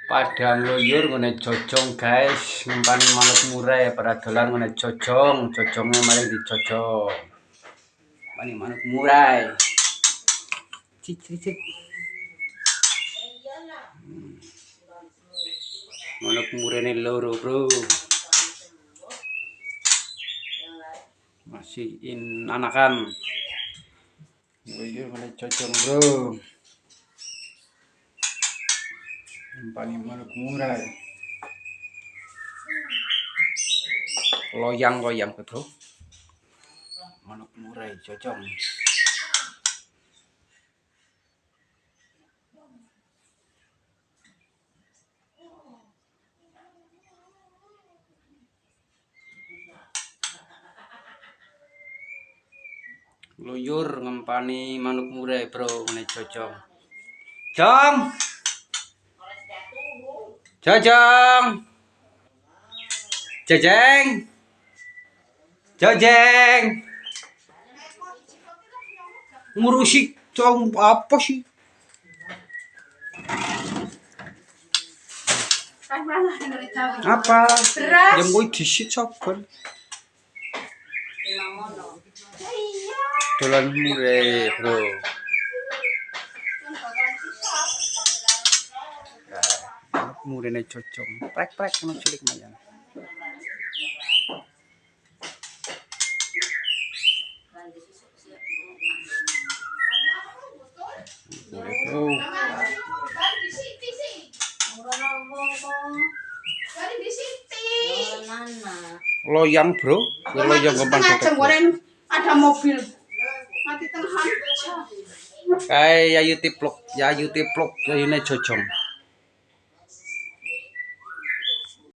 Padang loyur ngene jojong guys, ngempani manuk murai pada dolan ngene jojongnya malah dijojong. Ngempani manuk murai. Cicit. Manuk murai ini loro, bro. Masih anakan. Loyur ngene jojong, bro. Ngempani manuk murai. Loyang bro. Manuk murai jojong. Loyur ngempani manuk murai, bro, ngene jojong. Jong. Jojong. Jejeng. Jojeng. Ngurusi jong apa sih? Apa? Yang gue disit sabar. Dolan murai, bro. Murine jojong. Prek ono cilik mayan. Bro. Loyang, bro. Loyang gampang. Ada mobil. Mati tengah. Kayak ya YouTube vlog, ya ini jojong.